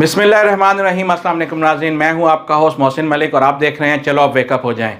बिस्मिल्लाहिर्रहमानिर्रहीम। अस्सलाम वालेकुम नाज़रीन, मैं हूं आपका होस्ट मोहसिन मलिक और आप देख रहे हैं चलो अब वेकअप हो जाएं।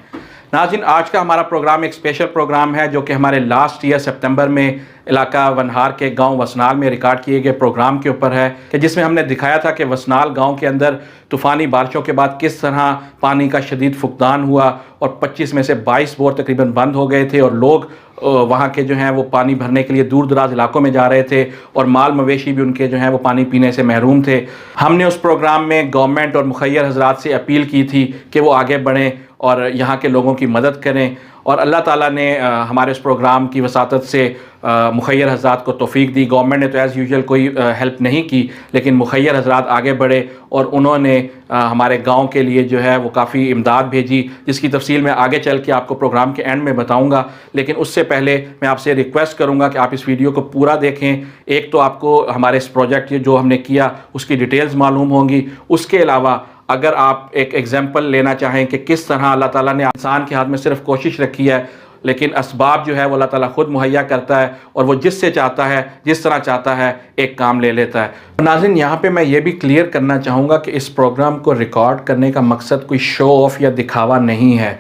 नाज़रीन, आज का हमारा प्रोग्राम एक स्पेशल प्रोग्राम है जो कि हमारे लास्ट ईयर सितंबर में इलाका वनहार के गांव वसनाल में रिकॉर्ड किए गए प्रोग्राम के ऊपर है कि जिसमें हमने दिखाया था कि वसनाल गांव के अंदर तूफ़ानी बारिशों के बाद किस तरह पानी का शदीद फुकदान हुआ और 25 में से 22 बोर तकरीबन बंद हो गए थे और लोग वहाँ के जो हैं वो पानी भरने के लिए दूर दराज इलाकों में जा रहे थे और माल मवेशी भी उनके जो हैं वो पानी पीने से महरूम थे। हमने उस प्रोग्राम में गवर्नमेंट और मुखैर हजरात से अपील की थी कि वो आगे बढ़ें और यहाँ के लोगों की मदद करें और अल्लाह ताला ने हमारे उस प्रोग्राम की वसातत से मुखैर हजरात को तौफीक दी। गवर्नमेंट ने तो एज़ यूजुअल कोई हेल्प नहीं की, लेकिन मुखैर हजरात आगे बढ़े और उन्होंने हमारे गांव के लिए जो है वो काफ़ी इमदाद भेजी, जिसकी तफसील मैं आगे चल के आपको प्रोग्राम के एंड में बताऊंगा। लेकिन उससे पहले मैं आपसे रिक्वेस्ट करूंगा कि आप इस वीडियो को पूरा देखें। एक तो आपको हमारे इस प्रोजेक्ट जो हमने किया उसकी डिटेल्स मालूम होंगी, उसके अलावा अगर आप एक एग्जाम्पल लेना चाहें कि किस तरह अल्लाह ताला ने इंसान के हाथ में सिर्फ कोशिश रखी है, लेकिन असबाब जो है वो अल्लाह ताला खुद मुहैया करता है और वो जिससे चाहता है जिस तरह चाहता है एक काम ले लेता है। नाज़रीन, यहाँ पे मैं ये भी क्लियर करना चाहूँगा कि इस प्रोग्राम को रिकॉर्ड करने का मकसद कोई शो ऑफ या दिखावा नहीं है।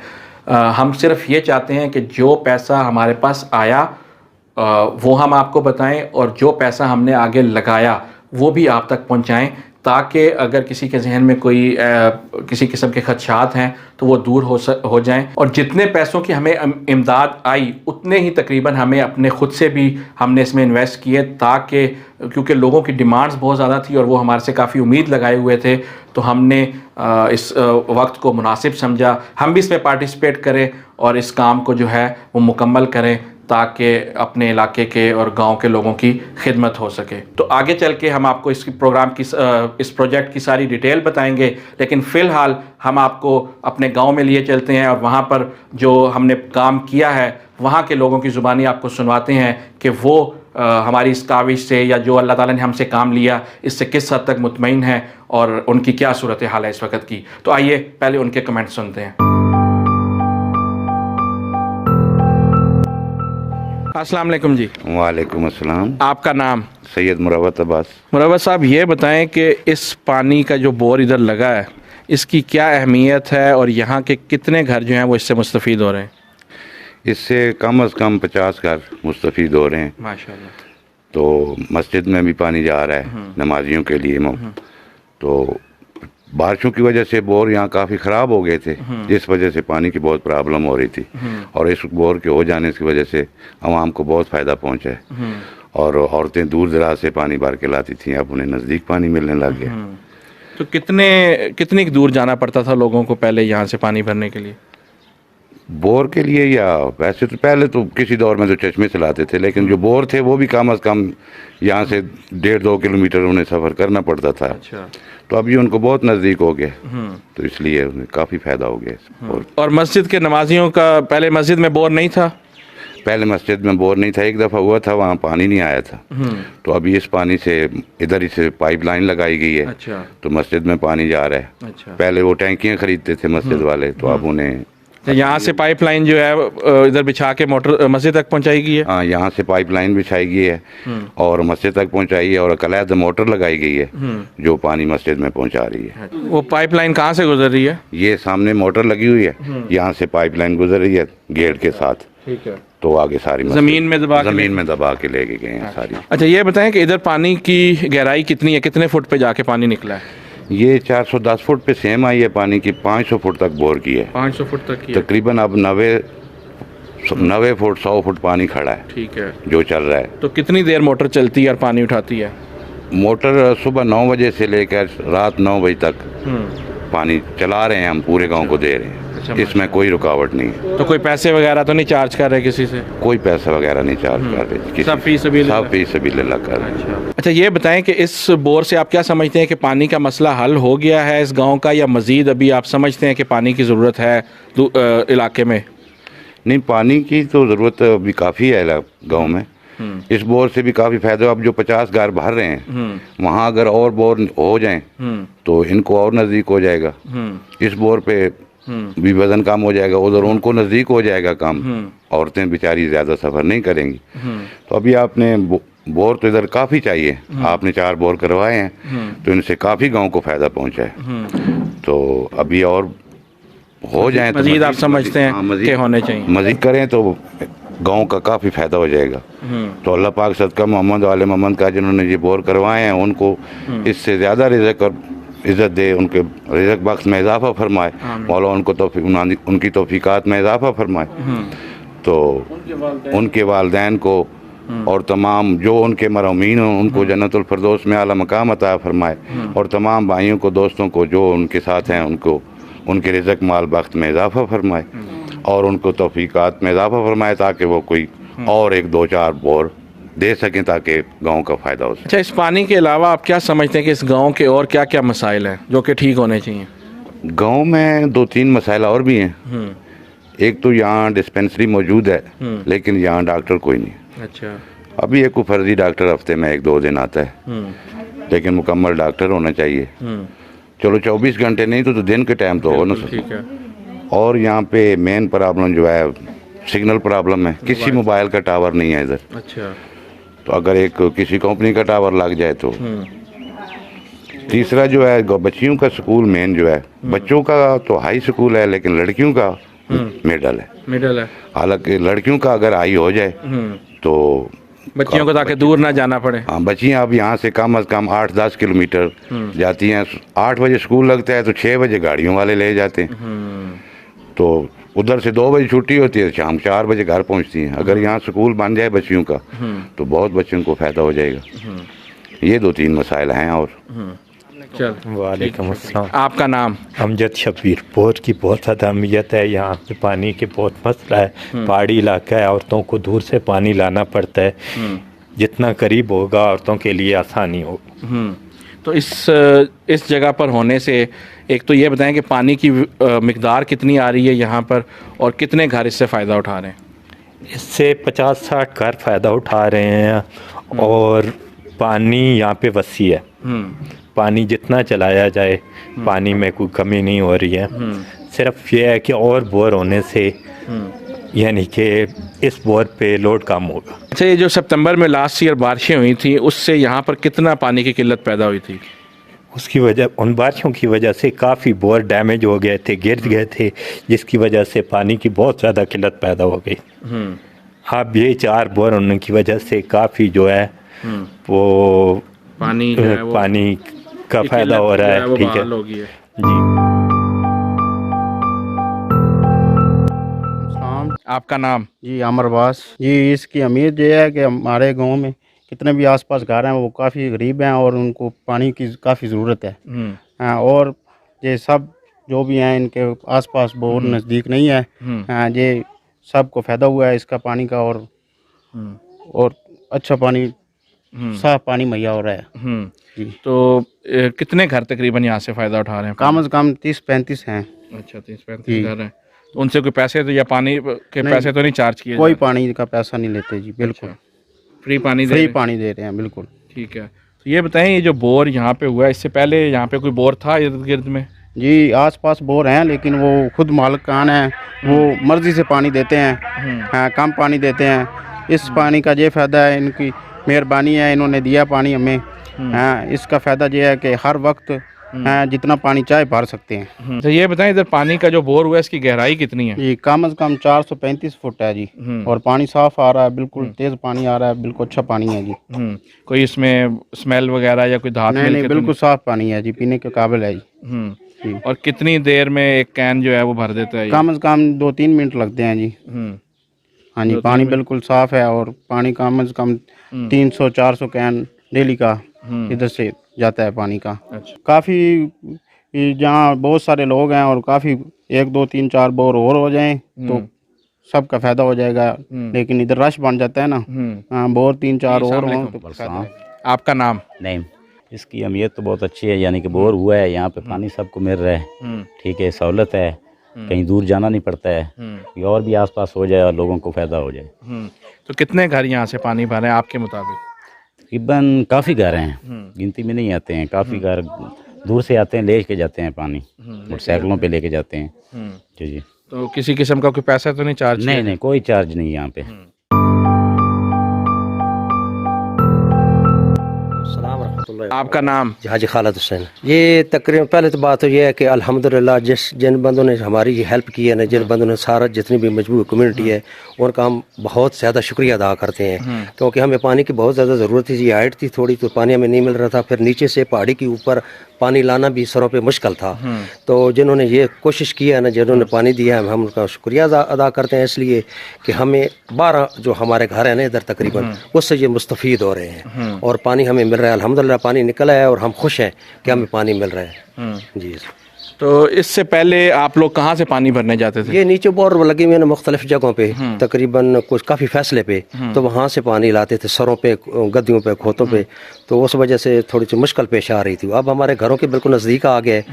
हम सिर्फ ये चाहते हैं कि जो पैसा हमारे पास आया वो हम आपको बताएं और जो पैसा हमने आगे लगाया वो भी आप तक पहुँचाएँ, ताकि अगर किसी के जहन में कोई किसी किस्म के खदशात हैं तो वो दूर हो जाएं। और जितने पैसों की हमें इमदाद आई उतने ही तकरीबन हमें अपने ख़ुद से भी हमने इसमें इन्वेस्ट किए, ताकि क्योंकि लोगों की डिमांड्स बहुत ज़्यादा थी और वो हमारे से काफ़ी उम्मीद लगाए हुए थे, तो हमने इस वक्त को मुनासिब समझा हम भी इसमें पार्टिसिपेट करें और इस काम को जो है वो मुकम्मल करें ताकि अपने इलाके के और गांव के लोगों की खिदमत हो सके। तो आगे चल के हम आपको इस प्रोग्राम की इस प्रोजेक्ट की सारी डिटेल बताएंगे, लेकिन फ़िलहाल हम आपको अपने गांव में लिए चलते हैं और वहां पर जो हमने काम किया है वहां के लोगों की ज़ुबानी आपको सुनवाते हैं कि वो हमारी इस काविश से या जो अल्लाह ताला ने हमसे काम लिया इससे किस हद तक मुतमईन है और उनकी क्या सूरत हाल है इस वक्त की। तो आइए पहले उनके कमेंट सुनते हैं। अस्सलाम वालेकुम जी। वालेकुम अस्सलाम। आपका नाम? सैयद मुरवत अब्बास। मुरवत साहब, ये बताएं कि इस पानी का जो बोर इधर लगा है इसकी क्या अहमियत है और यहाँ के कितने घर जो हैं वो इससे मुस्तफ़ीद हो रहे हैं? इससे कम से कम 50 घर मुस्तफ़ीद हो रहे हैं माशाल्लाह। तो मस्जिद में भी पानी जा रहा है नमाजियों के लिए। तो बारिशों की वजह से बोर यहाँ काफ़ी ख़राब हो गए थे, जिस वजह से पानी की बहुत प्रॉब्लम हो रही थी और इस बोर के हो जाने की वजह से आवाम को बहुत फ़ायदा पहुँचा है और औरतें दूर दराज से पानी भर के लाती थी, अब उन्हें नज़दीक पानी मिलने लग गया। तो कितनी दूर जाना पड़ता था लोगों को पहले यहाँ से पानी भरने के लिए? बोर के लिए या वैसे तो पहले तो किसी दौर में तो चश्मे से लाते थे, लेकिन जो बोर थे वो भी कम से कम यहाँ से 1.5-2 किलोमीटर उन्हें सफ़र करना पड़ता था। अच्छा। तो अभी उनको बहुत नज़दीक हो गया, तो इसलिए उन्हें काफ़ी फ़ायदा हो गया। और मस्जिद के नमाजियों का पहले मस्जिद में बोर नहीं था? पहले मस्जिद में बोर नहीं था, एक दफ़ा हुआ था वहाँ पानी नहीं आया था, तो अभी इस पानी से इधर ही से पाइपलाइन लगाई गई है। अच्छा। तो मस्जिद में पानी जा रहा है। अच्छा। पहले वो टैंकियाँ खरीदते थे मस्जिद वाले, तो अब उन्हें तो यहाँ से पाइपलाइन जो है इधर बिछा के मोटर मस्जिद तक पहुँचाई गई है? हाँ, यहाँ से पाइपलाइन बिछाई गई है और मस्जिद तक पहुँचाई है और अलग मोटर लगाई गई है जो पानी मस्जिद में पहुँचा रही है। वो पाइपलाइन कहाँ से गुजर रही है? ये सामने मोटर लगी हुई है, यहाँ से पाइपलाइन गुजर रही है गेट के साथ। ठीक है। तो आगे सारी जमीन में दबा के लेके गए हैं सारी। अच्छा, ये बताएं कि इधर पानी की गहराई कितनी है, कितने फुट पे जाके पानी निकला है? ये 410 फुट पे सेम आई है पानी की, 500 फुट तक बोर की है। 500 फुट तक की? तकरीबन अब 90 फुट 100 फुट पानी खड़ा है। ठीक है। जो चल रहा है। तो कितनी देर मोटर चलती है और पानी उठाती है? मोटर सुबह 9 बजे से लेकर रात 9 बजे तक पानी चला रहे हैं, हम पूरे गांव को दे रहे हैं। अच्छा, इसमें कोई रुकावट नहीं है। तो कोई पैसे वगैरह तो नहीं चार्ज कर रहे किसी से? कोई पैसा वगैरह नहीं चार्ज कर रहे, सब फी सबीलिल्लाह कर रहे हैं। अच्छा, ये बताएं कि इस बोर से आप क्या समझते हैं कि पानी का मसला हल हो गया है इस गांव का, या मज़ीद अभी आप समझते हैं कि पानी की ज़रूरत है इलाके में? नहीं, पानी की तो ज़रूरत अभी काफ़ी है गांव में। इस बोर से भी काफ़ी फ़ायदा। अब जो 50 घर भर रहे हैं वहाँ अगर और बोर हो जाएं तो इनको और नज़दीक हो जाएगा। इस बोर पे भी वजन कम हो जाएगा, उधर उनको नज़दीक हो जाएगा काम, औरतें बेचारी ज़्यादा सफ़र नहीं करेंगी। तो अभी आपने बोर तो इधर काफ़ी चाहिए। आपने 4 बोर करवाए हैं तो इनसे काफ़ी गांव को फ़ायदा पहुंचा है। तो अभी और हो जाए तो मजीद आप समझते हैं हाँ, कि होने चाहिए। मजीद करें तो गांव का काफ़ी फ़ायदा हो जाएगा। तो अल्लाह पाक सदका मोहम्मद वाले मोहम्मद का जिन्होंने ये बोर करवाए हैं उनको इससे ज़्यादा रिज़्क़ और इज़्ज़त दे, उनके रिज़्क़ बख्श में इजाफ़ा फरमाए, मौला उनको उनकी तौफ़ीक़ात में इजाफ़ा फरमाए। तो उनके वालिदैन को और तमाम जो उनके मरहूमीन हों उनको जन्नतुल फिरदौस में आला मकाम अता फरमाए, और तमाम भाइयों को दोस्तों को जो उनके साथ हैं उनको उनके रिज़्क़ माल बख्त में इजाफ़ा फरमाए और उनको तौफ़ीक़ात में इजाफ़ा फरमाए ताकि वो कोई और 1-2-4 बोर दे सकें ताकि गांव का फ़ायदा हो सके। अच्छा, इस पानी के अलावा आप क्या समझते हैं कि इस गांव के और क्या क्या मसाइल हैं जो कि ठीक होने चाहिए? गांव में 2-3 मसाइल और भी हैं। एक तो यहाँ डिस्पेंसरी मौजूद है लेकिन यहाँ डॉक्टर कोई नहीं। अच्छा। अभी एक फर्जी डॉक्टर हफ्ते में 1-2 दिन आता है, लेकिन मुकम्मल डॉक्टर होना चाहिए। चलो 24 घंटे नहीं तो दिन के टाइम तो हो ना। ठीक है। और यहाँ पे मेन प्रॉब्लम जो है सिग्नल प्रॉब्लम है, किसी मोबाइल का टावर नहीं है इधर। अच्छा। तो अगर एक किसी कंपनी का टावर लग जाए तो। तीसरा जो है बच्चियों का स्कूल मेन जो है, बच्चों का तो हाई स्कूल है लेकिन लड़कियों का मिडल है। हालांकि लड़कियों का अगर हाई हो जाए तो बच्चियों को ताकि दूर ना जाना पड़े। हाँ, बच्चियाँ अब यहाँ से कम कम 8-10 किलोमीटर जाती हैं। 8 बजे स्कूल लगता है तो 6 बजे गाड़ियों वाले ले जाते हैं। तो उधर से 2 बजे छुट्टी होती है, शाम 4 बजे घर पहुँचती हैं। अगर यहाँ स्कूल बन जाए बच्चियों का तो बहुत बच्चों को फ़ायदा हो जाएगा। ये 2-3 मसाइल हैं। और चल, वालेकुम अस्सलाम। आपका नाम? अमजद शब्बीर। बोर की बहुत ज़्यादा अहमियत है, यहाँ पे पानी के बहुत मसला है। पहाड़ी इलाका है, औरतों को दूर से पानी लाना पड़ता है। जितना करीब होगा औरतों के लिए आसानी होगी। तो इस जगह पर होने से एक तो ये बताएं कि पानी की मिकदार कितनी आ रही है यहाँ पर और कितने घर इससे फ़ायदा उठा रहे हैं? इससे 50-60 घर फ़ायदा उठा रहे हैं और पानी यहाँ पे वसी है। पानी जितना चलाया जाए पानी में कोई कमी नहीं हो रही है। सिर्फ ये है कि और बोर होने से यानी कि इस बोर पे लोड कम होगा। अच्छा, ये जो सितंबर में लास्ट ईयर बारिशें हुई थी उससे यहाँ पर कितना पानी की किल्लत पैदा हुई थी? उसकी वजह उन बारिशों की वजह से काफ़ी बोर डैमेज हो गए थे, गिर गए थे, जिसकी वजह से पानी की बहुत ज़्यादा किल्लत पैदा हो गई। अब ये 4 बोर होने की वजह से काफ़ी जो है वो पानी जो है वो पानी का फ़ायदा हो रहा है। ठीक है जी। आपका नाम? जी आमिर अब्बास जी। इसकी अहमियत ये है कि हमारे गांव में कितने भी आसपास घर हैं वो काफ़ी गरीब हैं और उनको पानी की काफ़ी ज़रूरत है। हाँ, और ये सब जो भी हैं इनके आसपास बोर नज़दीक नहीं है। हाँ, ये सबको फ़ायदा हुआ है इसका पानी का और अच्छा पानी साफ पानी मुहैया हो रहा है। जी। तो कितने घर तकरीबन यहाँ से फ़ायदा उठा रहे हैं? कम से कम 30-35 हैं। अच्छा, 30-35 घर हैं। तो उनसे कोई पैसे तो या पानी के पैसे तो नहीं चार्ज किए? कोई पानी का पैसा नहीं लेते जी, बिल्कुल। अच्छा, फ्री पानी फ्री पानी दे रहे हैं, बिल्कुल। ठीक है। तो ये बताएं, ये जो बोर यहाँ पे हुआ है इससे पहले यहाँ पे कोई बोर था इर्द गिर्द में? जी, आसपास बोर हैं लेकिन वो खुद मालिकान हैं, वो मर्ज़ी से पानी देते हैं। हाँ, कम पानी देते हैं। इस पानी का ये फ़ायदा है, इनकी मेहरबानी है, इन्होंने दिया पानी हमें। हाँ, इसका फ़ायदा ये है कि हर वक्त जितना पानी चाहे भर सकते हैं। तो ये बताएं, इधर पानी का जो बोर हुआ है इसकी गहराई कितनी है? जी, कम से कम 435 फुट है जी। और पानी साफ़ आ रहा है, बिल्कुल तेज़ पानी आ रहा है, बिल्कुल अच्छा पानी है जी। कोई इसमें स्मेल वगैरह या कोई धात नहीं, बिल्कुल साफ़ पानी है जी, पीने के काबिल है जी। और कितनी देर में एक कैन जो है वो भर देता है? कम से कम 2-3 मिनट लगते हैं जी। हाँ जी, पानी बिल्कुल साफ़ है और पानी कम से कम 300-400 कैन डेली का इधर से जाता है पानी का। अच्छा। काफ़ी जहाँ बहुत सारे लोग हैं और काफ़ी 1-2-3-4 बोर और हो जाएं तो सबका फ़ायदा हो जाएगा। लेकिन इधर रश बन जाता है ना। हाँ, बोर 3-4 और हों तो फ़ायदा है। आपका नाम? नहीं, इसकी अहमियत तो बहुत अच्छी है, यानी कि बोर हुआ है, यहाँ पे पानी सबको मिल रहा है। ठीक है, सहूलत है, कहीं दूर जाना नहीं पड़ता है। ये और भी आसपास हो जाए और लोगों को फ़ायदा हो जाए। तो कितने घर यहाँ से पानी भरे हैं आपके मुताबिक? तकरीबन काफ़ी घर हैं, गिनती में नहीं आते हैं। काफ़ी घर दूर से आते हैं, ले के जाते हैं पानी, मोटरसाइकिलों पे लेके जाते हैं। जी। तो किसी किस्म का कोई पैसा तो नहीं चार्ज? नहीं, कोई चार्ज नहीं यहाँ पे। आपका नाम? हाजी खालिद हुसैन। ये तकरीबन पहले तो बात तो ये है कि अल्हम्दुलिल्लाह जिन बंदों ने हमारी ये हेल्प की है ना, जिन बंदों ने सारा जितनी भी मजबूर कम्युनिटी है उनका हम बहुत ज़्यादा शुक्रिया अदा करते हैं, क्योंकि हमें पानी की बहुत ज़्यादा ज़रूरत थी। ये हाइट थी थोड़ी तो पानी हमें नहीं मिल रहा था, फिर नीचे से पहाड़ी के ऊपर पानी लाना भी सरों पे मुश्किल था। तो जिन्होंने ये कोशिश की है ना, जिन्होंने पानी दिया है, हम उनका शुक्रिया अदा करते हैं, इसलिए कि हमें 12 जो हमारे घर है ना इधर तकरीबन उससे ये मुस्तफ़ीद हो रहे हैं और पानी हमें मिल रहा है। अल्हम्दुलिल्लाह पानी निकला है और हम खुश हैं कि हमें पानी मिल रहा है जी। तो इससे पहले आप लोग कहाँ से पानी भरने जाते थे? ये नीचे बोर लगी हुई है ना मुख्तलिफ जगहों पे, तकरीबन कुछ काफ़ी फैसले पे, तो वहाँ से पानी लाते थे सरों पे, गद्दियों पे, खोतों पे। तो उस वजह से थोड़ी सी मुश्किल पेश आ रही थी। अब हमारे घरों के बिल्कुल नज़दीक आ गए,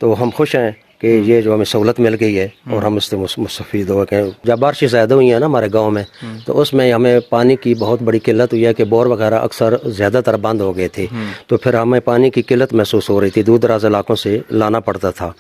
तो हम खुश हैं कि ये जो हमें सहूलत मिल गई है और हम इससे मुस्तफ़ीद हो गए। जब बारिशें ज़्यादा हुई हैं ना हमारे गांव में, तो उसमें हमें पानी की बहुत बड़ी किल्लत हुई है कि बोर वगैरह अक्सर ज़्यादातर बंद हो गए थे, तो फिर हमें पानी की किल्लत महसूस हो रही थी, दूर दराज इलाकों से लाना पड़ता था।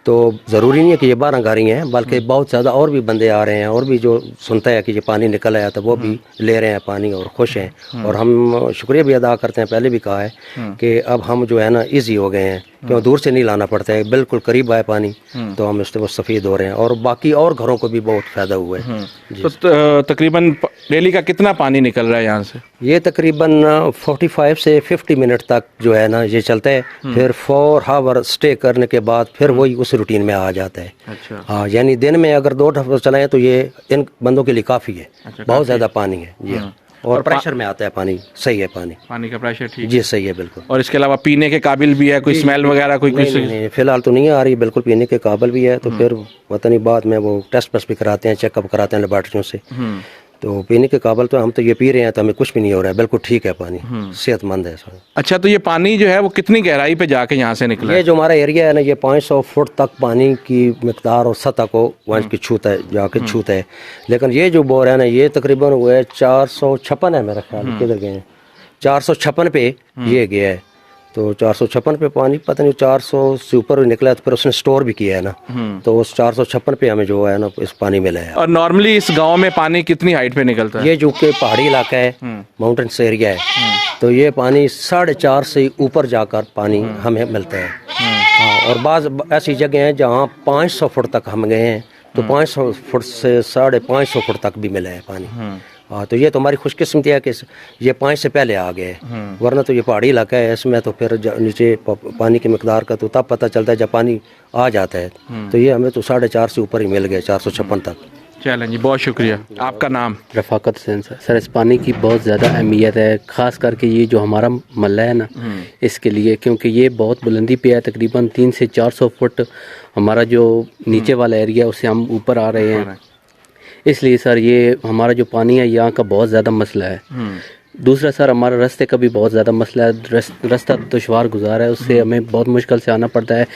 तो ज़रूरी नहीं है कि ये 12 गाड़ी हैं, बल्कि बहुत ज़्यादा और भी बंदे आ रहे हैं और भी जो सुनता है कि ये पानी निकल आया तो वो भी ले रहे हैं पानी और खुश हैं। और हम शुक्रिया भी अदा करते हैं, पहले भी कहा है कि अब हम जो है ना ईजी हो गए हैं, क्यों दूर से नहीं लाना पड़ता है, बिल्कुल करीब आए पानी, तो हम इससे मुस्तफ़ीद हो रहे हैं और बाकी और घरों को भी बहुत फ़ायदा हुआ है। तो तकरीबन डेली का कितना पानी निकल रहा है यहाँ से? ये तकरीबन 45 से 50 मिनट तक जो है ना ये चलता है, फिर 4 आवर स्टे करने के बाद फिर वही उस रूटीन में आ जाता है। अच्छा। हाँ, यानी दिन में अगर 2 दफ़ा चलाएं तो ये इन बंदों के लिए काफ़ी है। अच्छा, बहुत ज़्यादा पानी है जी। और प्रेशर में आता है पानी, सही है पानी का प्रेशर ठीक जी, सही है बिल्कुल। और इसके अलावा पीने के काबिल भी है? कोई स्मेल वगैरह कोई नहीं, फिलहाल तो नहीं आ रही, बिल्कुल पीने के काबिल भी है। तो फिर पता नहीं बाद में वो टेस्ट भी कराते हैं, चेकअप कराते हैं लेबॉर्ट्रियों से, तो पीने के काबिल तो हम तो ये पी रहे हैं तो हमें कुछ भी नहीं हो रहा है, बिल्कुल ठीक है पानी, सेहतमंद है। अच्छा, तो ये पानी जो है वो कितनी गहराई पे जाके यहाँ से निकला? ये जो हमारा एरिया है ना, ये 500 फुट तक पानी की मिकदार और सतह को वहाँ की छूता है, जाके छूता है। लेकिन ये जो बोर है ना, ये तकरीबन हुआ है 456 है मेरा ख्याल, किधर गए हैं 456 पे ये गया है। तो 456 पे पानी पता नहीं 400 से ऊपर निकला, तो फिर उसने स्टोर भी किया है ना, तो उस 456 पे हमें जो है ना इस पानी मिला है। और नॉर्मली इस गांव में पानी कितनी हाइट पे निकलता है? ये जो कि पहाड़ी इलाका है, माउंटेन्स एरिया है, तो ये पानी 4.5 से ऊपर जाकर पानी हमें मिलता है। हाँ, और बाज़ ऐसी जगह हैं जहाँ 500 फुट तक हम गए हैं, तो 500 फुट से 550 फुट तक भी मिला है पानी। हाँ, तो ये तो हमारी खुशकिस्मती है कि ये 5 से पहले आ गए, वरना तो ये पहाड़ी इलाका है, इसमें तो फिर नीचे पानी की मिकदार का तो तब पता चलता है जब पानी आ जाता है। तो ये हमें तो 4.5 से ऊपर ही मिल गए, 456 तक। चलें जी, बहुत शुक्रिया। आपका नाम? रफ़ाकत हुसैन सर। इस पानी की बहुत ज़्यादा अहमियत है, ख़ास करके ये जो हमारा मल्ला है ना इसके लिए, क्योंकि ये बहुत बुलंदी पे है, तकरीबन 300 से 400 फुट हमारा जो नीचे वाला एरिया उससे हम ऊपर आ रहे हैं। इसलिए सर ये हमारा जो पानी है यहाँ का बहुत ज़्यादा मसला है। दूसरा सर हमारा रास्ते का भी बहुत ज़्यादा मसला है, रास्ता दुश्वार गुजार है, उससे हमें बहुत मुश्किल से आना पड़ता है।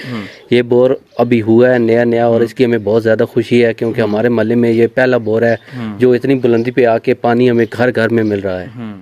ये बोर अभी हुआ है नया और इसकी हमें बहुत ज़्यादा खुशी है, क्योंकि हमारे महल्ले में ये पहला बोर है जो इतनी बुलंदी पे आके पानी हमें घर घर में मिल रहा है।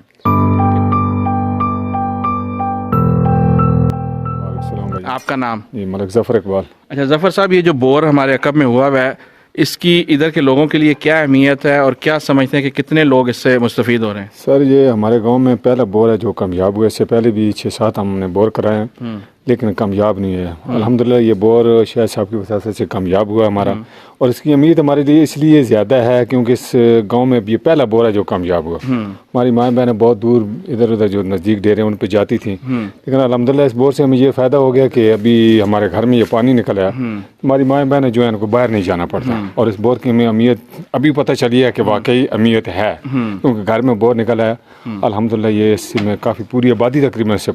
आपका नाम? जी, मलिक ज़फ़र इकबाल। अच्छा ज़फ़र साहब, ये जो बोर हमारे अकब में हुआ है, इसकी इधर के लोगों के लिए क्या अहमियत है और क्या समझते हैं कि कितने लोग इससे मुस्तफ़ीद हो रहे हैं? सर, ये हमारे गांव में पहला बोर है जो कामयाब हुआ। इससे पहले भी 6-7 हमने बोर कराए हैं, लेकिन कामयाब नहीं है। अल्हम्दुलिल्लाह ये बोर शायद साहब की वजह से कामयाब हुआ हमारा, और इसकी उम्मीद हमारे लिए इसलिए ज़्यादा है क्योंकि इस गांव में ये पहला बोर है जो कामयाब हुआ। हमारी माँ बहनें बहुत दूर इधर उधर जो नज़दीक डेरे उन पर जाती थी, लेकिन अल्हम्दुलिल्लाह इस बोर से हमें ये फ़ायदा हो गया कि अभी हमारे घर में ये पानी निकल आया। हमारी माँ बहनें जो है उनको बाहर नहीं जाना पड़ता, और इस बोर की हमें अहमियत अभी पता चली है कि वाकई अहमियत है, क्योंकि घर में बोर निकल आया। अल्हम्दुलिल्लाह ये इसमें काफ़ी पूरी आबादी तकरीबन से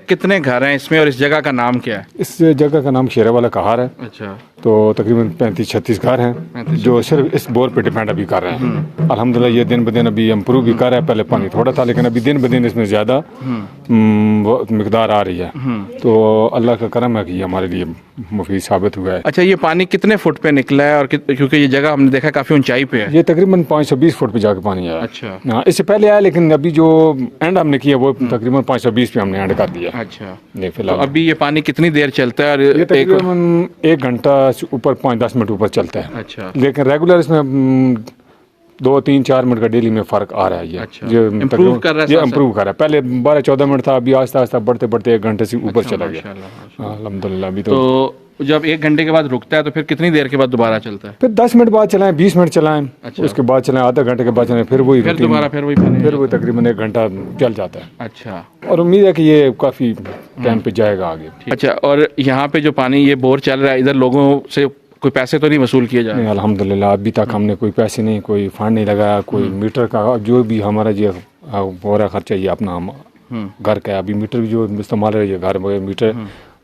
कितने घर हैं इसमें, और इस जगह का नाम क्या है? इस जगह का नाम शेरावाला कहार है। अच्छा। तो तकरीबन 35-36 घर हैं जो सिर्फ इस बोर पे डिपेंड अभी कर रहे हैं। अल्हम्दुलिल्लाह ये दिन ब दिन अभी इम्प्रूव भी कर रहा है, पहले पानी थोड़ा था लेकिन अभी दिन ब दिन इसमें ज़्यादा मिकदार आ रही है। तो अल्लाह का करम है कि ये हमारे लिए मुफीद साबित हुआ है। अच्छा, ये पानी कितने फुट पे निकला है? और क्योंकि ये जगह हमने देखा काफ़ी ऊंचाई पे है। ये तकरीबन 520 फुट पे जाके पानी आया। अच्छा। हाँ, इससे पहले आया, लेकिन अभी जो एंड हमने किया वो तकरीबन 520 पे हमने एंड कर दिया। अच्छा। फिलहाल तो अभी ये पानी कितनी देर चलता है? ये तकरीबन 1 घंटा से ऊपर 5-10 मिनट ऊपर चलता है। अच्छा। लेकिन रेगुलर इसमें 2, 3, 4 मिनट का डेली में फ़र्क आ रहा है ये। अच्छा, ये improve कर रहा है ये साथ-साथ? इम्प्रूव कर रहा है। पहले 12-14 मिनट था, अभी आहिस्ता आहिस्ता बढ़ते बढ़ते 1 घंटे से ऊपर चला गया। माशाल्लाह। हाँ, अल्हम्दुलिल्लाह। अभी तो जब 1 घंटे के बाद रुकता है तो फिर कितनी देर के बाद दोबारा चलता है? फिर 10 मिनट बाद चलाएं, 20 मिनट चलाएं, उसके बाद चलाएं, आधा घंटे के बाद चलाएं, फिर वही फिर routine, दोबारा फिर वही पानी फिर वो तकरीबन 1 घंटा चल जाता है। अच्छा और उम्मीद है कि ये काफ़ी टाइम पे जाएगा आगे। अच्छा, और यहाँ पे जो पानी ये बोर चल रहा है, इधर लोगों से कोई पैसे तो नहीं वसूल किए जा रहे? नहीं, अल्हम्दुलिल्लाह अभी तक हमने कोई पैसे नहीं, कोई फंड नहीं लगाया, कोई मीटर का जो भी हमारा ये हो रहा खर्चा ये अपना हम घर का है। अभी मीटर भी जो इस्तेमाल है ये घर में मीटर,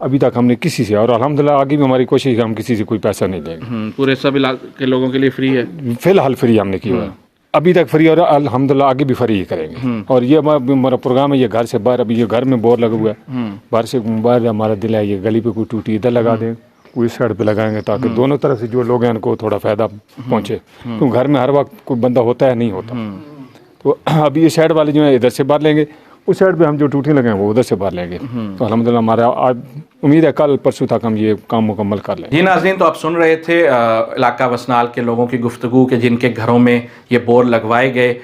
अभी तक हमने किसी से, और अल्हम्दुलिल्लाह आगे भी हमारी कोशिश है हम किसी से कोई पैसा नहीं लेंगे। पूरे सब इलाके के लोगों के लिए फ्री है? फिलहाल फ्री हमने किया है अभी तक फ्री, और अल्हम्दुलिल्लाह आगे भी फ्री ही करेंगे। और ये हमारा प्रोग्राम है, ये घर से बाहर, अभी ये घर में बोर लगा हुआ है, बाहर से बाहर हमारा दिल है ये गली पे कोई टूटी इधर लगा दें, कोई साइड पे लगाएंगे, ताकि दोनों तरफ से जो लोग हैं उनको थोड़ा फ़ायदा पहुँचे। क्योंकि घर में हर वक्त कोई बंदा होता है नहीं होता। तो अभी ये साइड वाले जो है इधर से बाहर लेंगे, उस साइड पे हम जो टूटी लगाएं वो उधर से बाहर लेंगे। तो अल्हम्दुलिल्लाह हमारा आज उम्मीद है कल परसों तक हम ये काम मुकम्मल कर लेंगे। जी नाज़रीन, तो आप सुन रहे थे इलाका वसनाल के लोगों की गुफ्तगू के जिनके घरों में ये बोर लगवाए गए,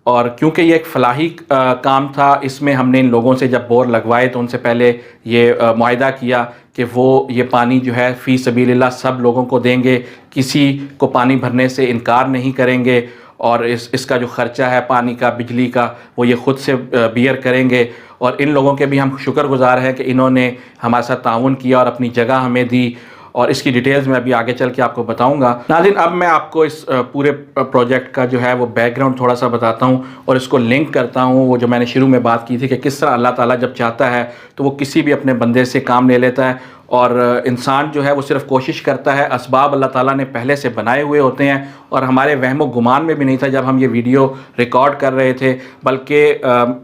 और क्योंकि ये एक फलाही काम था, इसमें हमने इन लोगों से जब बोर लगवाए तो उनसे पहले ये मुआहिदा किया कि वो ये पानी जो है फ़ी सबीलिल्लाह सब लोगों को देंगे, किसी को पानी भरने से इनकार नहीं करेंगे, और इसका जो ख़र्चा है पानी का, बिजली का, वो ये ख़ुद से बियर करेंगे। और इन लोगों के भी हम शुक्रगुज़ार हैं कि इन्होंने हमारे साथ ताउन किया और अपनी जगह हमें दी, और इसकी डिटेल्स मैं अभी आगे चल के आपको बताऊंगा। नाज़रीन, अब मैं आपको इस पूरे प्रोजेक्ट का जो है वो बैकग्राउंड थोड़ा सा बताता हूं और इसको लिंक करता हूं वो जो मैंने शुरू में बात की थी कि किस तरह अल्लाह ताला जब चाहता है तो वो किसी भी अपने बंदे से काम ले लेता है, और इंसान जो है वो सिर्फ कोशिश करता है, असबाब अल्लाह ताला ने पहले से बनाए हुए होते हैं। और हमारे वहमो गुमान में भी नहीं था जब हम ये वीडियो रिकॉर्ड कर रहे थे, बल्कि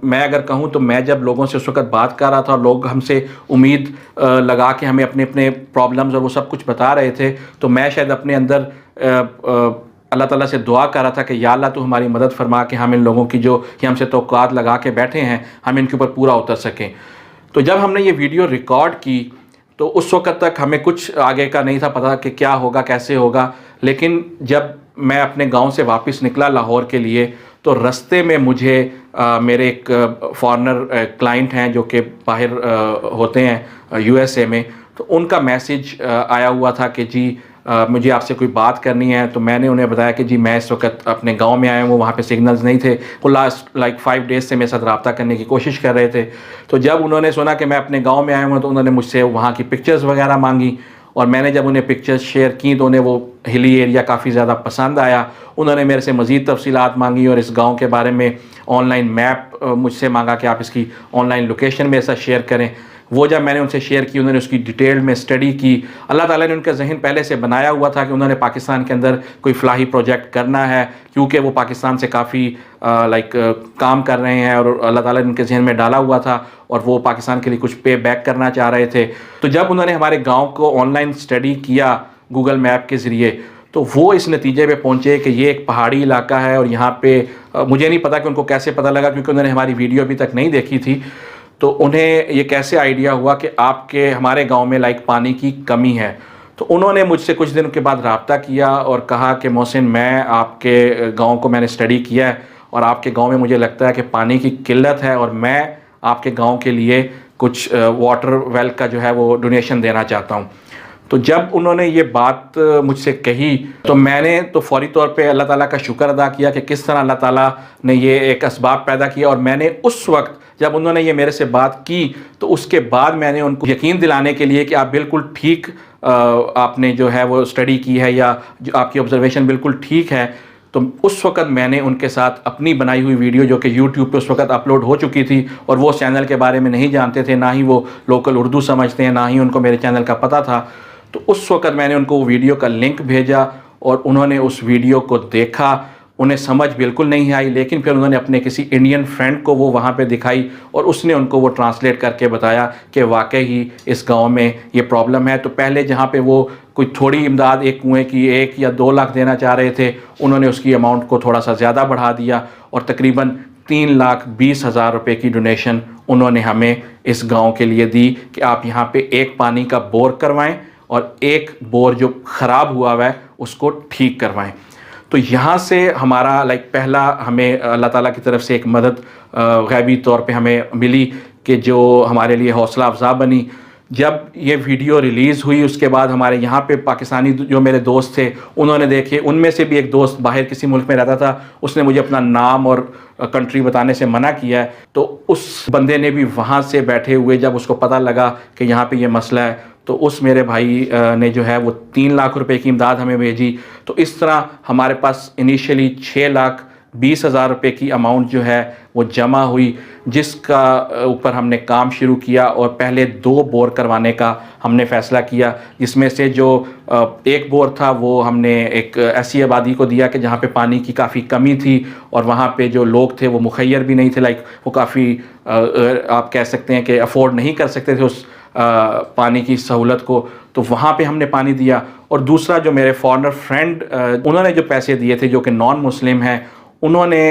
मैं अगर कहूँ तो मैं जब लोगों से उस वक्त बात कर रहा था और लोग हमसे उम्मीद लगा के हमें अपने अपने प्रॉब्लम्स और वो सब कुछ बता रहे थे, तो मैं शायद अपने अंदर अल्लाह ताला से दुआ कर रहा था कि या अल्लाह तू हमारी मदद फरमा के हम इन लोगों की जो ये हमसे तौक़ात लगा के बैठे हैं हम इनके ऊपर पूरा उतर सकें। तो जब हमने ये वीडियो रिकॉर्ड की तो उस वक्त तक हमें कुछ आगे का नहीं था पता कि क्या होगा कैसे होगा, लेकिन जब मैं अपने गांव से वापस निकला लाहौर के लिए तो रास्ते में मुझे मेरे एक फॉरेनर क्लाइंट हैं जो कि बाहर होते हैं यूएसए में, तो उनका मैसेज आया हुआ था कि जी मुझे आपसे कोई बात करनी है। तो मैंने उन्हें बताया कि जी मैं इस वक्त अपने गांव में आया हूँ, वहाँ पे सिग्नल्स नहीं थे। वो लास्ट 5 डेज़ से मेरे साथ रब्ता करने की कोशिश कर रहे थे। तो जब उन्होंने सुना कि मैं अपने गांव में आया हूँ तो उन्होंने मुझसे वहाँ की पिक्चर्स वगैरह मांगी, और मैंने जब उन्हें पिक्चर्स शेयर की तो उन्हें वो हिली एरिया काफ़ी ज़्यादा पसंद आया। उन्होंने मेरे से मज़ीद तफसीलात मांगी और इस गाँव के बारे में ऑनलाइन मैप मुझसे मांगा कि आप इसकी ऑनलाइन लोकेशन मेरे साथ शेयर करें। वो जब मैंने उनसे शेयर की उन्होंने उसकी डिटेल में स्टडी की। अल्लाह ताला ने उनका जहन पहले से बनाया हुआ था कि उन्होंने पाकिस्तान के अंदर कोई फलाही प्रोजेक्ट करना है, क्योंकि वो पाकिस्तान से काफ़ी काम कर रहे हैं और अल्लाह ताला ने उनके जहन में डाला हुआ था और वो पाकिस्तान के लिए कुछ पे बैक करना चाह रहे थे। तो जब उन्होंने हमारे गाँव को ऑनलाइन स्टडी किया गूगल मैप के ज़रिए तो वो इस नतीजे पे पहुँचे कि ये एक पहाड़ी इलाका है और यहाँ पे मुझे नहीं पता कि उनको कैसे पता लगा, क्योंकि उन्होंने हमारी वीडियो अभी तक नहीं देखी थी। तो उन्हें ये कैसे आइडिया हुआ कि आपके हमारे गांव में पानी की कमी है। तो उन्होंने मुझसे कुछ दिन के बाद रब्ता किया और कहा कि मोहसिन मैं आपके गांव को मैंने स्टडी किया है और आपके गांव में मुझे लगता है कि पानी की किल्लत है और मैं आपके गांव के लिए कुछ वाटर वेल का जो है वो डोनेशन देना चाहता हूं। तो जब उन्होंने ये बात मुझसे कही तो मैंने तो फौरी तौर पे अल्लाह ताला का शुक्र अदा किया कि किस तरह अल्लाह ताला ने ये एक असबाब पैदा किया। और मैंने उस वक्त जब उन्होंने ये मेरे से बात की तो उसके बाद मैंने उनको यकीन दिलाने के लिए कि आप बिल्कुल ठीक आपने जो है वो स्टडी की है या जो आपकी ऑब्जर्वेशन बिल्कुल ठीक है, तो उस वक्त मैंने उनके साथ अपनी बनाई हुई वीडियो जो कि यूट्यूब पे उस वक्त अपलोड हो चुकी थी और वो चैनल के बारे में नहीं जानते थे, ना ही वो लोकल उर्दू समझते हैं, ना ही उनको मेरे चैनल का पता था। तो उस वक्त मैंने उनको वो वीडियो का लिंक भेजा और उन्होंने उस वीडियो को देखा। उन्हें समझ बिल्कुल नहीं आई, लेकिन फिर उन्होंने अपने किसी इंडियन फ्रेंड को वो वहाँ पे दिखाई और उसने उनको वो ट्रांसलेट करके बताया कि वाकई ही इस गांव में ये प्रॉब्लम है। तो पहले जहाँ पे वो कोई थोड़ी इमदाद एक कुएँ की 1 या 2 लाख देना चाह रहे थे, उन्होंने उसकी अमाउंट को थोड़ा सा ज़्यादा बढ़ा दिया और तकरीबन 3,20,000 रुपये की डोनेशन उन्होंने हमें इस गाँव के लिए दी कि आप यहाँ पर एक पानी का बोर करवाएँ और एक बोर जो ख़राब हुआ है उसको ठीक करवाएं। तो यहाँ से हमारा पहला हमें अल्लाह ताला की तरफ से एक मदद गैबी तौर पे हमें मिली कि जो हमारे लिए हौसला अफजा बनी। जब ये वीडियो रिलीज़ हुई उसके बाद हमारे यहाँ पे पाकिस्तानी जो मेरे दोस्त थे उन्होंने देखे, उनमें से भी एक दोस्त बाहर किसी मुल्क में रहता था, उसने मुझे अपना नाम और कंट्री बताने से मना किया है। तो उस बंदे ने भी वहाँ से बैठे हुए जब उसको पता लगा कि यहाँ पे ये मसला है, तो उस मेरे भाई ने जो है वो 3 लाख रुपए की इमदाद हमें भेजी। तो इस तरह हमारे पास इनिशियली 6,20,000 रुपये की अमाउंट जो है वो जमा हुई, जिसका ऊपर हमने काम शुरू किया और पहले 2 बोर करवाने का हमने फ़ैसला किया, जिसमें से जो एक बोर था वो हमने एक ऐसी आबादी को दिया कि जहाँ पे पानी की काफ़ी कमी थी और वहाँ पे जो लोग थे वो मुखैर भी नहीं थे, वो काफ़ी आप कह सकते हैं कि अफोर्ड नहीं कर सकते थे उस पानी की सहूलत को, तो वहाँ पे हमने पानी दिया। और दूसरा जो मेरे फॉरेनर फ्रेंड उन्होंने जो पैसे दिए थे जो कि नॉन मुस्लिम हैं, उन्होंने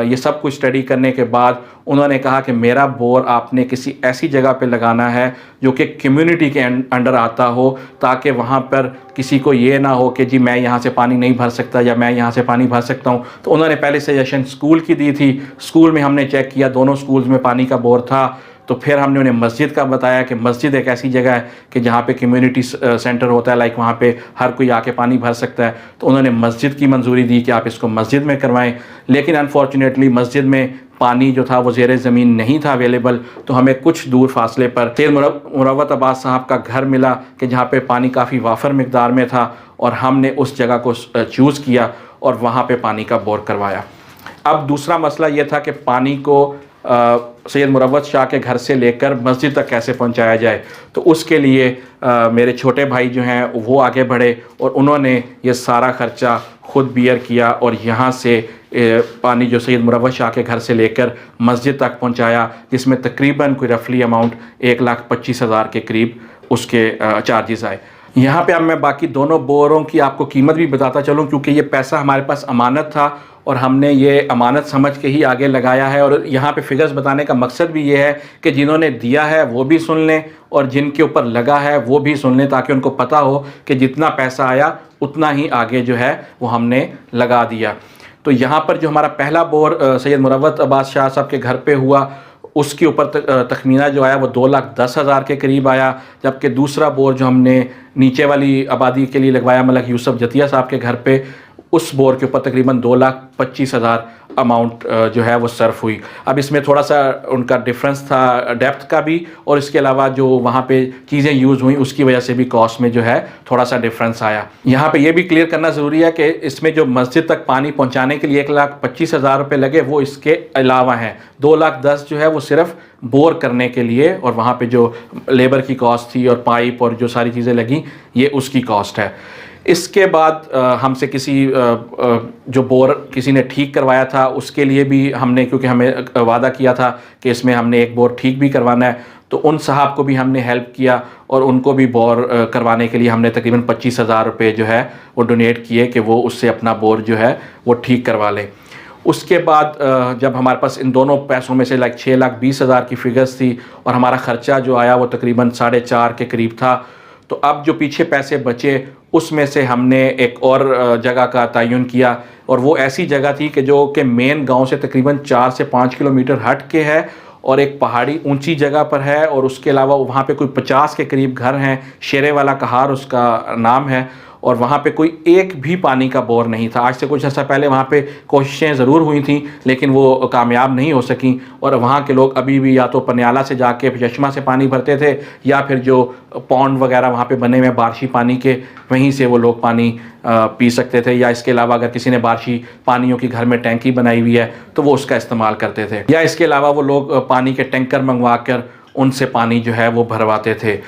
ये सब कुछ स्टडी करने के बाद उन्होंने कहा कि मेरा बोर आपने किसी ऐसी जगह पे लगाना है जो कि कम्युनिटी के अंडर आता हो, ताकि वहाँ पर किसी को ये ना हो कि जी मैं यहाँ से पानी नहीं भर सकता या मैं यहाँ से पानी भर सकता हूँ। तो उन्होंने पहले सजेशन स्कूल की दी थी। स्कूल में हमने चेक किया, दोनों स्कूल्स में पानी का बोर था। तो फिर हमने उन्हें मस्जिद का बताया कि मस्जिद एक ऐसी जगह है कि जहाँ पे कम्युनिटी सेंटर होता है, वहाँ पे हर कोई आके पानी भर सकता है। तो उन्होंने मस्जिद की मंजूरी दी कि आप इसको मस्जिद में करवाएं। लेकिन अनफॉर्चुनेटली मस्जिद में पानी जो था वो ज़ेरे ज़मीन नहीं था अवेलेबल। तो हमें कुछ दूर फासले पर सैयद मुरव्वत अब्बास साहब का घर मिला कि जहाँ पे पानी काफ़ी वाफर मिकदार में था, और हमने उस जगह को चूज़ किया और वहाँ पे पानी का बोर करवाया। अब दूसरा मसला ये था कि पानी को सैयद मुरव्वत शाह के घर से लेकर मस्जिद तक कैसे पहुंचाया जाए। तो उसके लिए मेरे छोटे भाई जो हैं वो आगे बढ़े और उन्होंने ये सारा ख़र्चा ख़ुद बियर किया और यहाँ से पानी जो सैयद मुरव्वत शाह के घर से लेकर मस्जिद तक पहुंचाया, जिसमें तकरीबन कोई रफली अमाउंट 1,25,000 के करीब उसके चार्जेस आए। यहाँ पे अब मैं बाकी दोनों बोरों की आपको कीमत भी बताता चलूँ, क्योंकि ये पैसा हमारे पास अमानत था और हमने ये अमानत समझ के ही आगे लगाया है। और यहाँ पे फिगर्स बताने का मकसद भी ये है कि जिन्होंने दिया है वो भी सुन लें और जिनके ऊपर लगा है वो भी सुन लें, ताकि उनको पता हो कि जितना पैसा आया उतना ही आगे जो है वो हमने लगा दिया। तो यहाँ पर जो हमारा पहला बोर सैयद मुरव्वत अब्बास शाह साहब के घर पे हुआ, उसके ऊपर तखमीना जो आया वो 2,10,000 के करीब आया। जबकि दूसरा बोर जो हमने नीचे वाली आबादी के लिए लगवाया मलक यूसुफ जतिया साहब के घर पे, उस बोर के ऊपर तकरीबन 2,25,000 अमाउंट जो है वो सर्फ हुई। अब इसमें थोड़ा सा उनका डिफरेंस था डेप्थ का भी, और इसके अलावा जो वहाँ पे चीज़ें यूज़ हुई उसकी वजह से भी कॉस्ट में जो है थोड़ा सा डिफरेंस आया। यहाँ पे ये भी क्लियर करना ज़रूरी है कि इसमें जो मस्जिद तक पानी पहुँचाने के लिए 1,25,000 रुपये लगे वो इसके अलावा हैं। 2,10,000 जो है वो सिर्फ बोर करने के लिए, और वहाँ पे जो लेबर की कॉस्ट थी और पाइप और जो सारी चीज़ें लगी ये उसकी कॉस्ट है। इसके बाद हमसे किसी जो बोर किसी ने ठीक करवाया था उसके लिए भी हमने, क्योंकि हमें वादा किया था कि इसमें हमने एक बोर ठीक भी करवाना है, तो उन साहब को भी हमने हेल्प किया और उनको भी बोर करवाने के लिए हमने तकरीबन 25,000 रुपये जो है वो डोनेट किए कि वो उससे अपना बोर जो है वो ठीक करवा लें। उसके बाद जब हमारे पास इन दोनों पैसों में से 6,20,000 की फिगर्स थी और हमारा ख़र्चा जो आया वो तकरीबन 4.5 के करीब था, तो अब जो पीछे पैसे बचे उसमें से हमने एक और जगह का तयन किया, और वो ऐसी जगह थी कि जो कि मेन गांव से तकरीबन 4 से 5 किलोमीटर हट के है और एक पहाड़ी ऊंची जगह पर है, और उसके अलावा वहाँ पे कोई 50 के करीब घर हैं। शेरे वाला कहार उसका नाम है, और वहाँ पे कोई एक भी पानी का बोर नहीं था। आज से कुछ अर्सा पहले वहाँ पे कोशिशें ज़रूर हुई थी लेकिन वो कामयाब नहीं हो सकीं, और वहाँ के लोग अभी भी या तो पनियाला से जाके चश्मा से पानी भरते थे या फिर जो पौंड वगैरह वहाँ पे बने हुए बारिशी पानी के, वहीं से वो लोग पानी पी सकते थे, या इसके अलावा अगर किसी ने बारिशी पानियों की घर में टैंकी बनाई हुई है तो वो उसका इस्तेमाल करते थे, या इसके अलावा वो लोग पानी के टैंकर मंगवा कर उनसे पानी जो है वो भरवाते थे।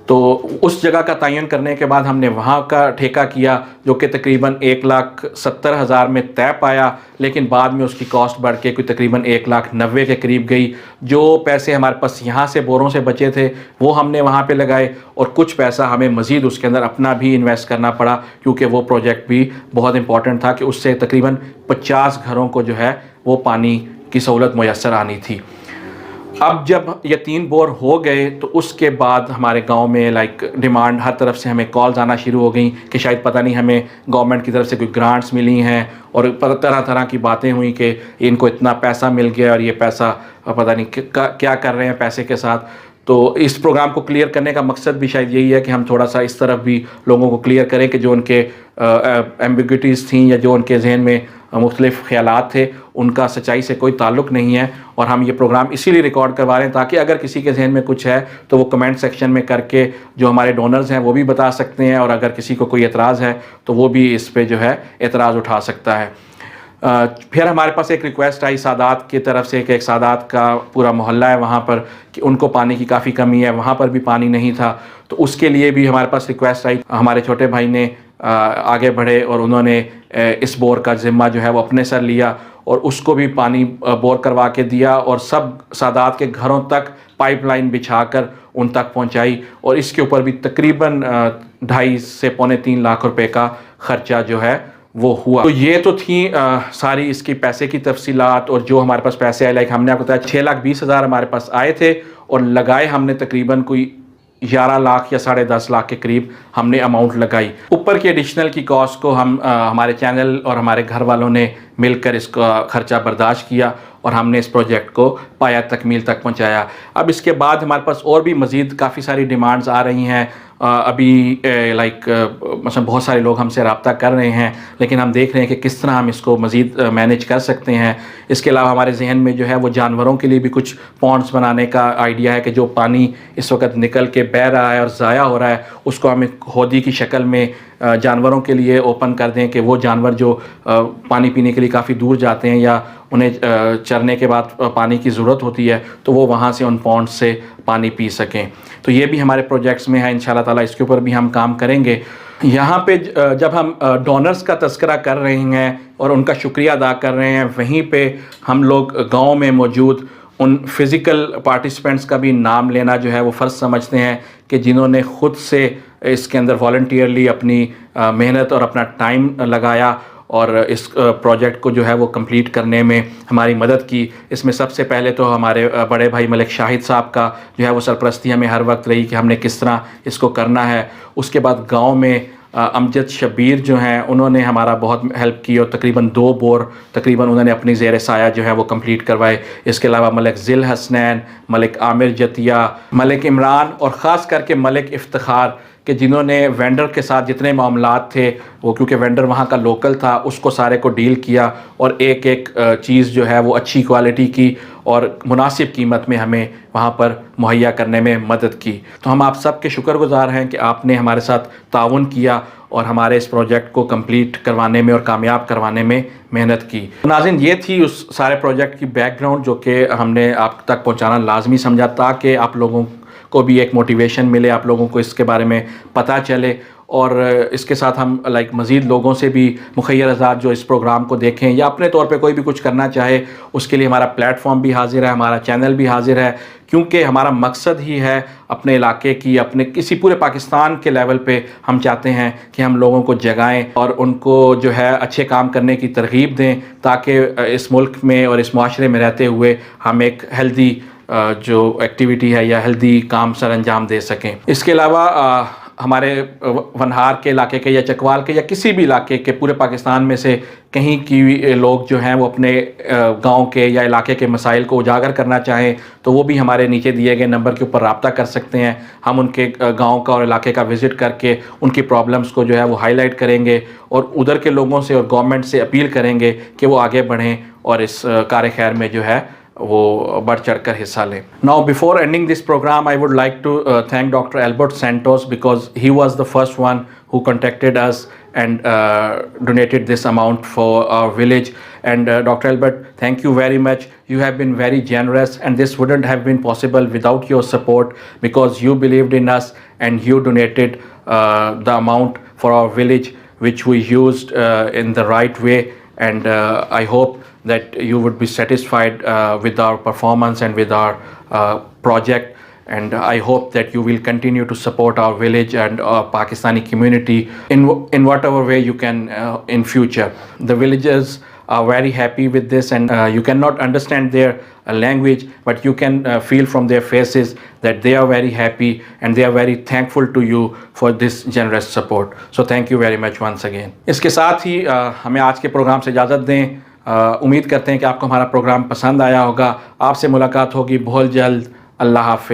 तो उस जगह का तयन करने के बाद हमने वहाँ का ठेका किया जो कि तकरीबन 1,70,000 में तय पाया, लेकिन बाद में उसकी कॉस्ट बढ़ के कोई तकरीबन 1,90,000 के करीब गई। जो पैसे हमारे पास यहाँ से बोरों से बचे थे वो हमने वहाँ पे लगाए, और कुछ पैसा हमें मज़ीद उसके अंदर अपना भी इन्वेस्ट करना पड़ा, क्योंकि वो प्रोजेक्ट भी बहुत इंपॉर्टेंट था कि उससे तकरीबन 50 घरों को जो है वो पानी की सहूलत मुयस्सर आनी थी। अब जब ये 3 बोर हो गए तो उसके बाद हमारे गांव में लाइक डिमांड हर तरफ से हमें कॉल्स आना शुरू हो गई कि शायद पता नहीं हमें गवर्नमेंट की तरफ से कोई ग्रांट्स मिली हैं और तरह तरह की बातें हुई कि इनको इतना पैसा मिल गया और ये पैसा पता नहीं क्या कर रहे हैं पैसे के साथ। तो इस प्रोग्राम को क्लियर करने का मकसद भी शायद यही है कि हम थोड़ा सा इस तरफ भी लोगों को क्लियर करें कि जो उनके एम्बिग्यूटीज़ थी या जो उनके जहन में मुख्तलिफ ख्यालात थे उनका सच्चाई से कोई ताल्लुक़ नहीं है। और हम ये प्रोग्राम इसीलिए रिकॉर्ड करवा रहे हैं ताकि अगर किसी के जहन में कुछ है तो वो कमेंट सेक्शन में करके जो हमारे डोनर्स हैं वो भी बता सकते हैं, और अगर किसी को कोई एतराज़ है तो वो भी इस पे जो है एतराज़ उठा सकता है। फिर हमारे पास एक रिक्वेस्ट आई सादात की तरफ से कि एक सादात का पूरा मोहल्ला है वहाँ पर कि उनको पानी की काफ़ी कमी है, वहाँ पर भी पानी नहीं था, तो उसके लिए भी हमारे पास रिक्वेस्ट आई। हमारे छोटे भाई ने आगे बढ़े और उन्होंने इस बोर का ज़िम्मा जो है वो अपने सर लिया और उसको भी पानी बोर करवा के दिया और सब सादात के घरों तक पाइपलाइन बिछाकर उन तक पहुंचाई, और इसके ऊपर भी तकरीबन 2.5 से पौने 3 लाख रुपए का ख़र्चा जो है वो हुआ। तो ये तो थी सारी इसकी पैसे की तफसीलात। और जो हमारे पास पैसे आए, लाइक हमने आपको बताया 6,20,000 हमारे पास आए थे और लगाए हमने तकरीबन कोई 11 लाख या 10.5 लाख के करीब हमने अमाउंट लगाई। ऊपर की एडिशनल की कॉस्ट को हम हमारे चैनल और हमारे घर वालों ने मिलकर इसका ख़र्चा बर्दाश्त किया और हमने इस प्रोजेक्ट को पाया तकमील तक पहुंचाया। अब इसके बाद हमारे पास और भी मज़ीद काफ़ी सारी डिमांड्स आ रही हैं। अभी लाइक मतलब बहुत सारे लोग हमसे रब्ता कर रहे हैं, लेकिन हम देख रहे हैं कि किस तरह हम इसको मज़ीद मैनेज कर सकते हैं। इसके अलावा हमारे जहन में जो है वो जानवरों के लिए भी कुछ पॉन्ड्स बनाने का आइडिया है कि जो पानी इस वक्त निकल के बह रहा है और ज़ाया हो रहा है उसको हम एक होदी की शक्ल में जानवरों के लिए ओपन कर दें कि वो जानवर जो पानी पीने के लिए काफ़ी दूर जाते हैं या उन्हें चरने के बाद पानी की ज़रूरत होती है तो वो वहाँ से उन पॉन्ड से पानी पी सकें। तो ये भी हमारे प्रोजेक्ट्स में है, इंशाल्लाह ताला इसके ऊपर भी हम काम करेंगे। यहाँ पे जब हम डोनर्स का तज़किरा कर रहे हैं और उनका शुक्रिया अदा कर रहे हैं, वहीं पे हम लोग गाँव में मौजूद उन फ़िज़िकल पार्टिसिपेंट्स का भी नाम लेना जो है वो फ़र्ज़ समझते हैं कि जिन्होंने ख़ुद से इसके अंदर वॉलंटियरली अपनी मेहनत और अपना टाइम लगाया और इस प्रोजेक्ट को जो है वो कंप्लीट करने में हमारी मदद की। इसमें सबसे पहले तो हमारे बड़े भाई मलिक शाहिद साहब का जो है वो सरपरस्ती हमें हर वक्त रही कि हमने किस तरह इसको करना है। उसके बाद गांव में अमजद शबीर जो हैं उन्होंने हमारा बहुत हेल्प की और तकरीबन 2 बोर तकरीबन उन्होंने अपनी ज़ेर साया जो है वो कंप्लीट करवाए। इसके अलावा मलिक ज़िल हसनैन, मलिक आमिर जतिया, मलिक इमरान और ख़ास करके मलिक इफ्तिखार कि जिन्होंने वेंडर के साथ जितने मामलात थे वो, क्योंकि वेंडर वहाँ का लोकल था, उसको सारे को डील किया और एक एक चीज़ जो है वो अच्छी क्वालिटी की और मुनासिब कीमत में हमें वहाँ पर मुहैया करने में मदद की। तो हम आप सब के शुक्रगुज़ार हैं कि आपने हमारे साथ ताउन किया और हमारे इस प्रोजेक्ट को कंप्लीट करवाने में और कामयाब करवाने में मेहनत की। नाज़रीन, ये थी उस सारे प्रोजेक्ट की बैकग्राउंड जो कि हमने आप तक पहुँचाना लाजमी समझा ताकि आप लोगों को भी एक मोटिवेशन मिले, आप लोगों को इसके बारे में पता चले। और इसके साथ हम लाइक मज़ीद लोगों से भी मुखैर आज़ाद जो इस प्रोग्राम को देखें या अपने तौर पे कोई भी कुछ करना चाहे उसके लिए हमारा प्लेटफॉर्म भी हाजिर है, हमारा चैनल भी हाजिर है, क्योंकि हमारा मकसद ही है अपने इलाके की, अपने किसी पूरे पाकिस्तान के लेवल पे हम चाहते हैं कि हम लोगों को जगाएं और उनको जो है अच्छे काम करने की तरगीब दें ताकि इस मुल्क में और इस माशरे में रहते हुए हम एक हेल्दी जो एक्टिविटी है या हेल्दी काम सर अंजाम दे सकें। इसके अलावा हमारे वनहार के इलाके के या चकवाल के या किसी भी इलाके के पूरे पाकिस्तान में से कहीं की लोग जो हैं वो अपने गांव के या इलाके के मसाइल को उजागर करना चाहें तो वो भी हमारे नीचे दिए गए नंबर के ऊपर रब्ता कर सकते हैं। हम उनके गांव का और इलाके का विज़िट करके उनकी प्रॉब्लम्स को जो है वो हाईलाइट करेंगे और उधर के लोगों से और गवर्नमेंट से अपील करेंगे कि वो आगे बढ़ें और इस कार खैर में जो है वो बढ़ चढ़ कर हिस्सा लें। Now before ending this program I would like to thank doctor Albert Santos because he was the first one who contacted us and donated this amount for our village. And Dr. Albert, thank you very much. You have been very generous and this wouldn't have been possible without your support because you believed in us and you donated the amount for our village which we used in the right way. And I hope that you would be satisfied with our performance and with our project. And I hope that you will continue to support our village and our Pakistani community in whatever way you can in future. The villagers are very happy with this and you cannot understand their language, but you can feel from their faces that they are very happy and they are very thankful to you for this generous support. So thank you very much once again. इसके साथ ही हमें आज के programme से इजाज़त दें। उम्मीद करते हैं कि आपको हमारा प्रोग्राम पसंद आया होगा। आपसे मुलाकात होगी बहुत जल्द। अल्लाह हाफ़िज़।